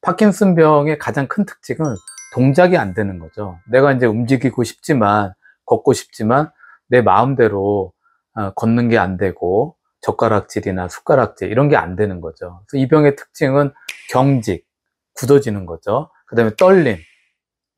파킨슨병의 가장 큰 특징은 동작이 안 되는 거죠. 내가 이제 움직이고 싶지만, 걷고 싶지만, 내 마음대로 걷는 게 안 되고, 젓가락질이나 숟가락질, 이런 게 안 되는 거죠. 그래서 이 병의 특징은 경직, 굳어지는 거죠. 그 다음에 떨림이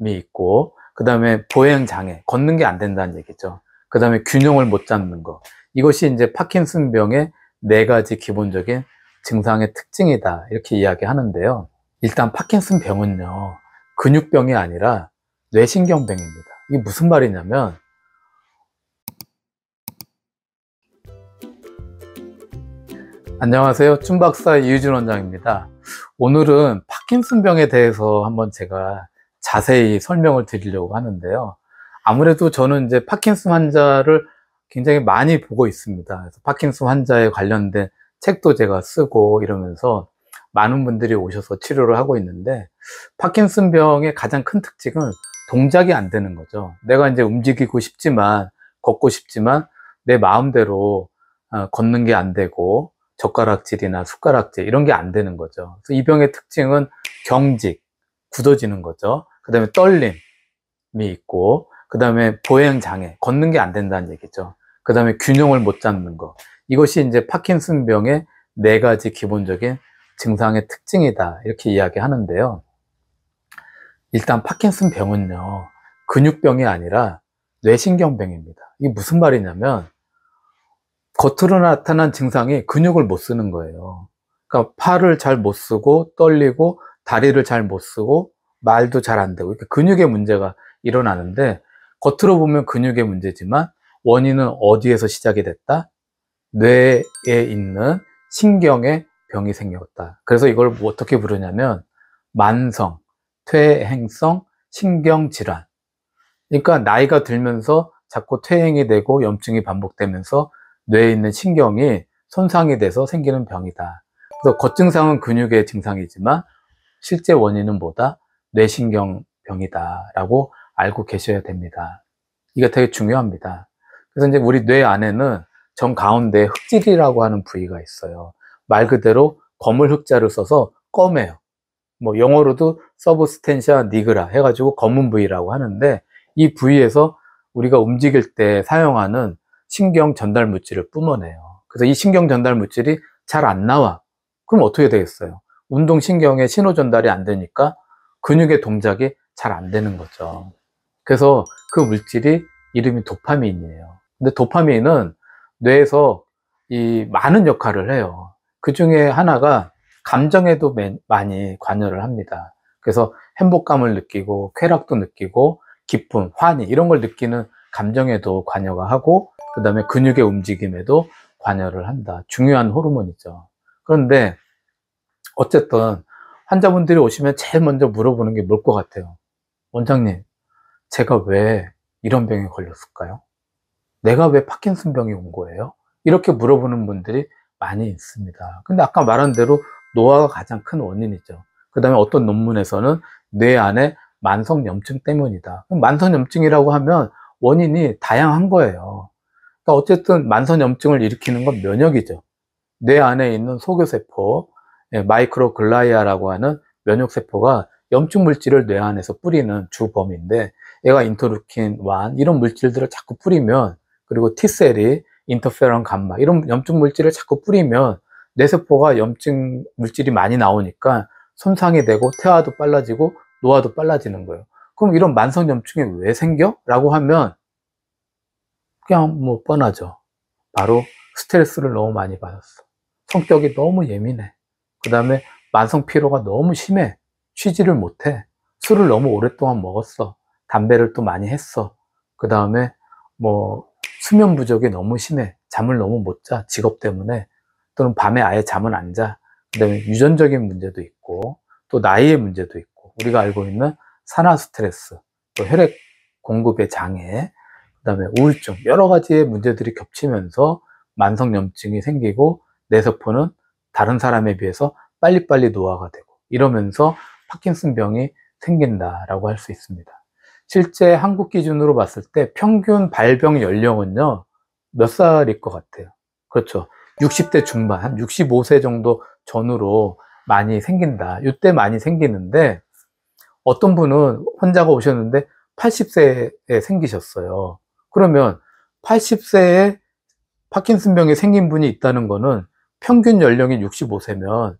있고, 그 다음에 보행장애, 걷는 게 안 된다는 얘기죠. 그 다음에 균형을 못 잡는 거. 이것이 이제 파킨슨병의 4가지 기본적인 증상의 특징이다. 이렇게 이야기하는데요. 일단 파킨슨병은요, 근육병이 아니라 뇌신경병입니다. 이게 무슨 말이냐면, 안녕하세요. 춘박사 이유준 원장입니다. 오늘은 파킨슨병에 대해서 한번 제가 자세히 설명을 드리려고 하는데요. 아무래도 저는 이제 파킨슨 환자를 굉장히 많이 보고 있습니다. 그래서 파킨슨 환자에 관련된 책도 제가 쓰고 이러면서 많은 분들이 오셔서 치료를 하고 있는데, 파킨슨병의 가장 큰 특징은 동작이 안 되는 거죠. 내가 이제 움직이고 싶지만, 걷고 싶지만, 내 마음대로 걷는 게 안 되고, 젓가락질이나 숟가락질, 이런 게 안 되는 거죠. 그래서 이 병의 특징은 경직, 굳어지는 거죠. 그 다음에 떨림이 있고, 그 다음에 보행장애, 걷는 게 안 된다는 얘기죠. 그 다음에 균형을 못 잡는 거. 이것이 이제 파킨슨병의 4가지 기본적인 증상의 특징이다. 이렇게 이야기하는데요. 일단 파킨슨병은요, 근육병이 아니라 뇌신경병입니다. 이게 무슨 말이냐면, 겉으로 나타난 증상이 근육을 못 쓰는 거예요. 그러니까 팔을 잘 못 쓰고, 떨리고, 다리를 잘 못 쓰고, 말도 잘 안 되고, 이렇게 근육의 문제가 일어나는데, 겉으로 보면 근육의 문제지만, 원인은 어디에서 시작이 됐다? 뇌에 있는 신경에 병이 생겼다. 그래서 이걸 어떻게 부르냐면 만성, 퇴행성 신경질환. 그러니까 나이가 들면서 자꾸 퇴행이 되고 염증이 반복되면서 뇌에 있는 신경이 손상이 돼서 생기는 병이다. 그래서 겉증상은 근육의 증상이지만 실제 원인은 뭐다? 뇌신경병이다 라고 알고 계셔야 됩니다. 이게 되게 중요합니다. 그래서 이제 우리 뇌 안에는 정 가운데 흑질이라고 하는 부위가 있어요. 말 그대로 검을 흑자를 써서 검해요. 뭐 영어로도 서브스텐시아 니그라 해가지고 검은 부위라고 하는데, 이 부위에서 우리가 움직일 때 사용하는 신경 전달 물질을 뿜어내요. 그래서 이 신경 전달 물질이 잘 안 나와. 그럼 어떻게 되겠어요? 운동신경에 신호 전달이 안 되니까 근육의 동작이 잘 안 되는 거죠. 그래서 그 물질이 이름이 도파민이에요. 근데 도파민은 뇌에서 이 많은 역할을 해요. 그 중에 하나가 감정에도 많이 관여를 합니다. 그래서 행복감을 느끼고 쾌락도 느끼고 기쁨, 환희 이런 걸 느끼는 감정에도 관여가 하고, 그 다음에 근육의 움직임에도 관여를 한다. 중요한 호르몬이죠. 그런데 어쨌든 환자분들이 오시면 제일 먼저 물어보는 게 뭘 것 같아요? 원장님, 제가 왜 이런 병에 걸렸을까요? 내가 왜 파킨슨병이 온 거예요? 이렇게 물어보는 분들이 많이 있습니다. 근데 아까 말한 대로 노화가 가장 큰 원인이죠. 그 다음에 어떤 논문에서는 뇌 안에 만성염증 때문이다. 만성염증이라고 하면 원인이 다양한 거예요. 그러니까 어쨌든 만성염증을 일으키는 건 면역이죠. 뇌 안에 있는 소교세포, 마이크로글라이아라고 하는 면역세포가 염증 물질을 뇌 안에서 뿌리는 주범인데, 얘가 인터루킨 1 이런 물질들을 자꾸 뿌리면, 그리고 T셀이 인터페론 감마 이런 염증 물질을 자꾸 뿌리면 뇌세포가 염증 물질이 많이 나오니까 손상이 되고 퇴화도 빨라지고 노화도 빨라지는 거예요. 그럼 이런 만성염증이 왜 생겨? 라고 하면 그냥 뭐 뻔하죠. 바로 스트레스를 너무 많이 받았어. 성격이 너무 예민해. 그 다음에 만성 피로가 너무 심해. 쉬지를 못해. 술을 너무 오랫동안 먹었어. 담배를 또 많이 했어. 그 다음에 뭐 수면 부족이 너무 심해. 잠을 너무 못 자. 직업 때문에. 또는 밤에 아예 잠을 안 자. 그 다음에 유전적인 문제도 있고, 또 나이의 문제도 있고, 우리가 알고 있는 산화 스트레스, 또 혈액 공급의 장애, 그 다음에 우울증, 여러 가지의 문제들이 겹치면서 만성염증이 생기고 뇌세포는 다른 사람에 비해서 빨리빨리 노화가 되고 이러면서 파킨슨병이 생긴다라고 할 수 있습니다. 실제 한국 기준으로 봤을 때 평균 발병 연령은요, 몇 살일 것 같아요? 그렇죠. 60대 중반, 한 65세 정도 전후로 많이 생긴다. 이때 많이 생기는데 어떤 분은 환자가 오셨는데 80세에 생기셨어요. 그러면 80세에 파킨슨병이 생긴 분이 있다는 거는 평균 연령이 65세면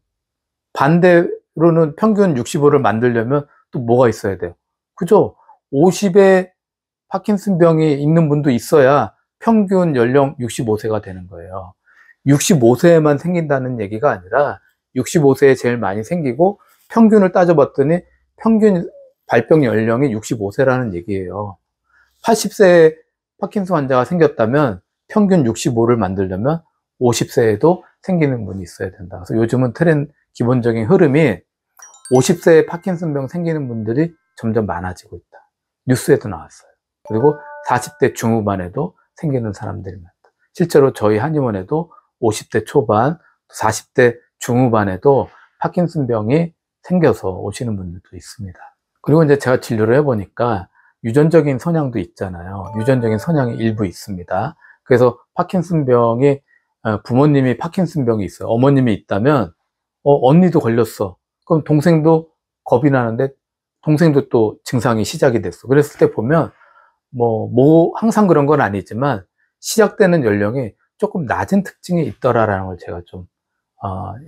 반대로는 평균 65를 만들려면 또 뭐가 있어야 돼요? 그죠? 50에 파킨슨병이 있는 분도 있어야 평균 연령 65세가 되는 거예요. 65세에만 생긴다는 얘기가 아니라 65세에 제일 많이 생기고 평균을 따져봤더니 평균 발병 연령이 65세라는 얘기예요. 80세에 파킨슨 환자가 생겼다면 평균 65를 만들려면 50세에도 생기는 분이 있어야 된다. 그래서 요즘은 기본적인 흐름이 50세에 파킨슨병 생기는 분들이 점점 많아지고 있다. 뉴스에도 나왔어요. 그리고 40대 중후반에도 생기는 사람들이 많다. 실제로 저희 한의원에도 50대 초반, 40대 중후반에도 파킨슨병이 생겨서 오시는 분들도 있습니다. 그리고 이제 제가 진료를 해보니까 유전적인 성향도 있잖아요. 유전적인 성향이 일부 있습니다. 그래서 파킨슨병이 부모님이 파킨슨병이 있어요. 어머님이 있다면 언니도 걸렸어. 그럼 동생도 겁이 나는데 동생도 또 증상이 시작이 됐어. 그랬을 때 보면 항상 그런 건 아니지만 시작되는 연령이 조금 낮은 특징이 있더라라는 걸 제가 좀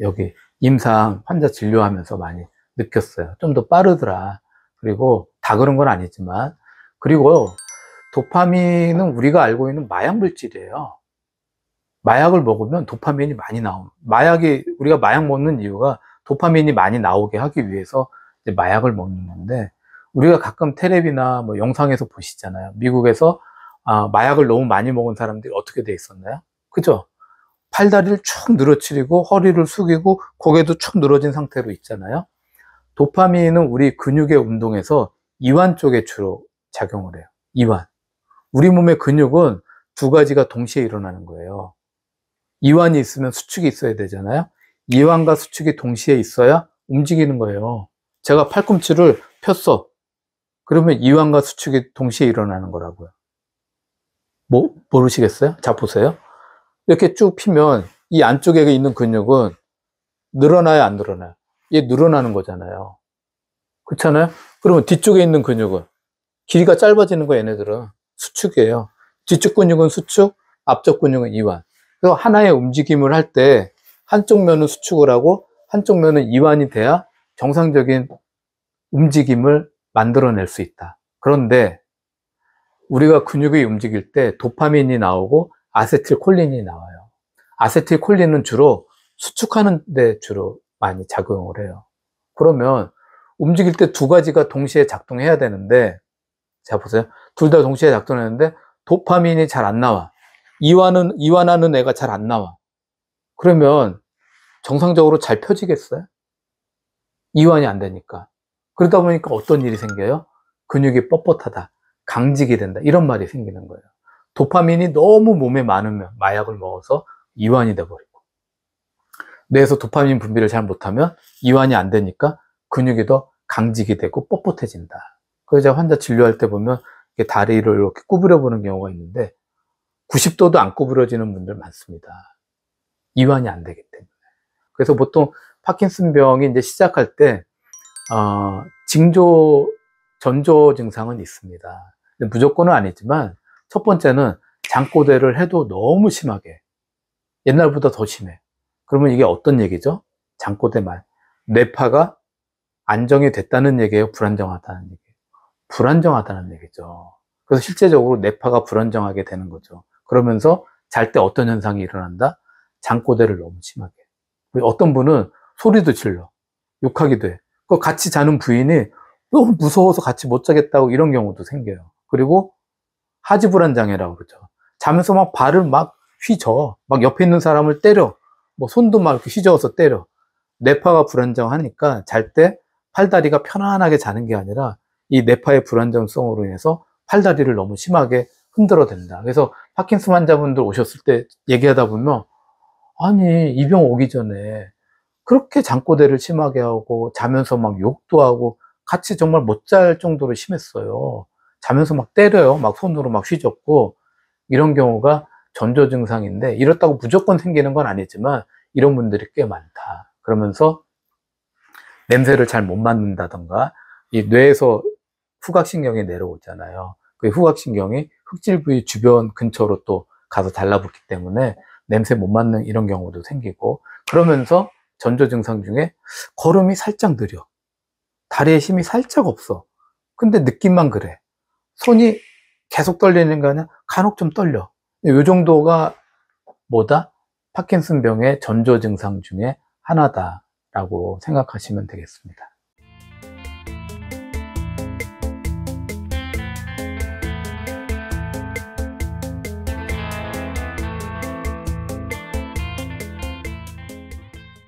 여기 임상 환자 진료하면서 많이 느꼈어요. 좀 더 빠르더라. 그리고 다 그런 건 아니지만, 그리고 도파민은 우리가 알고 있는 마약 물질이에요. 마약을 먹으면 도파민이 많이 우리가 마약 먹는 이유가 도파민이 많이 나오게 하기 위해서 이제 마약을 먹는 건데, 우리가 가끔 텔레비나 영상에서 보시잖아요. 미국에서 마약을 너무 많이 먹은 사람들이 어떻게 돼 있었나요? 그죠? 팔다리를 쭉 늘어뜨리고 허리를 숙이고 고개도 쭉 늘어진 상태로 있잖아요. 도파민은 우리 근육의 운동에서 이완 쪽에 주로 작용을 해요. 이완. 우리 몸의 근육은 두 가지가 동시에 일어나는 거예요. 이완이 있으면 수축이 있어야 되잖아요. 이완과 수축이 동시에 있어야 움직이는 거예요. 제가 팔꿈치를 폈어. 그러면 이완과 수축이 동시에 일어나는 거라고요. 모르시겠어요? 자, 보세요. 이렇게 쭉 피면 이 안쪽에 있는 근육은 늘어나야 안 늘어나요? 얘 늘어나는 거잖아요. 그렇잖아요? 그러면 뒤쪽에 있는 근육은 길이가 짧아지는 거, 얘네들은 수축이에요. 뒤쪽 근육은 수축, 앞쪽 근육은 이완. 그래서 하나의 움직임을 할 때 한쪽 면은 수축을 하고 한쪽 면은 이완이 돼야 정상적인 움직임을 만들어낼 수 있다. 그런데 우리가 근육이 움직일 때 도파민이 나오고 아세틸콜린이 나와요. 아세틸콜린은 주로 수축하는 데 주로 많이 작용을 해요. 그러면 움직일 때 두 가지가 동시에 작동해야 되는데, 자 보세요. 둘 다 동시에 작동하는데 도파민이 잘 안 나와. 이완하는 애가 잘 안 나와. 그러면 정상적으로 잘 펴지겠어요? 이완이 안 되니까. 그러다 보니까 어떤 일이 생겨요? 근육이 뻣뻣하다, 강직이 된다, 이런 말이 생기는 거예요. 도파민이 너무 몸에 많으면 마약을 먹어서 이완이 돼버리고, 뇌에서 도파민 분비를 잘 못하면 이완이 안 되니까 근육이 더 강직이 되고 뻣뻣해진다. 그래서 제가 환자 진료할 때 보면 다리를 이렇게 구부려 보는 경우가 있는데 90도도 안 구부러지는 분들 많습니다. 이완이 안 되기 때문에. 그래서 보통 파킨슨병이 이제 시작할 때 전조 증상은 있습니다. 무조건은 아니지만 첫 번째는 잠꼬대를 해도 너무 심하게, 옛날보다 더 심해. 그러면 이게 어떤 얘기죠? 잠꼬대 말. 뇌파가 안정이 됐다는 얘기예요? 불안정하다는 얘기예요? 불안정하다는 얘기죠. 그래서 실제적으로 뇌파가 불안정하게 되는 거죠. 그러면서 잘 때 어떤 현상이 일어난다? 잠꼬대를 너무 심하게. 어떤 분은 소리도 질러. 욕하기도 해. 그 같이 자는 부인이 너무 무서워서 같이 못 자겠다고, 이런 경우도 생겨요. 그리고 하지불안장애라고 그러죠. 자면서 막 발을 막 휘저, 막 옆에 있는 사람을 때려, 손도 막 이렇게 휘저어서 때려. 뇌파가 불안정하니까 잘 때 팔다리가 편안하게 자는 게 아니라 이 뇌파의 불안정성으로 인해서 팔다리를 너무 심하게 흔들어 댄다. 그래서 파킨슨 환자분들 오셨을 때 얘기하다 보면, 아니, 이 병 오기 전에 그렇게 잠꼬대를 심하게 하고 자면서 막 욕도 하고 같이 정말 못 잘 정도로 심했어요. 자면서 막 때려요. 막 손으로 막 휘젓고, 이런 경우가 전조 증상인데, 이렇다고 무조건 생기는 건 아니지만 이런 분들이 꽤 많다. 그러면서 냄새를 잘 못 맡는다던가, 이 뇌에서 후각신경이 내려오잖아요. 그 후각신경이 흑질 부위 주변 근처로 또 가서 달라붙기 때문에 냄새 못 맡는 이런 경우도 생기고, 그러면서 전조 증상 중에 걸음이 살짝 느려. 다리에 힘이 살짝 없어. 근데 느낌만 그래. 손이 계속 떨리는 거 아니야? 간혹 좀 떨려. 이 정도가 뭐다? 파킨슨병의 전조 증상 중에 하나다라고 생각하시면 되겠습니다.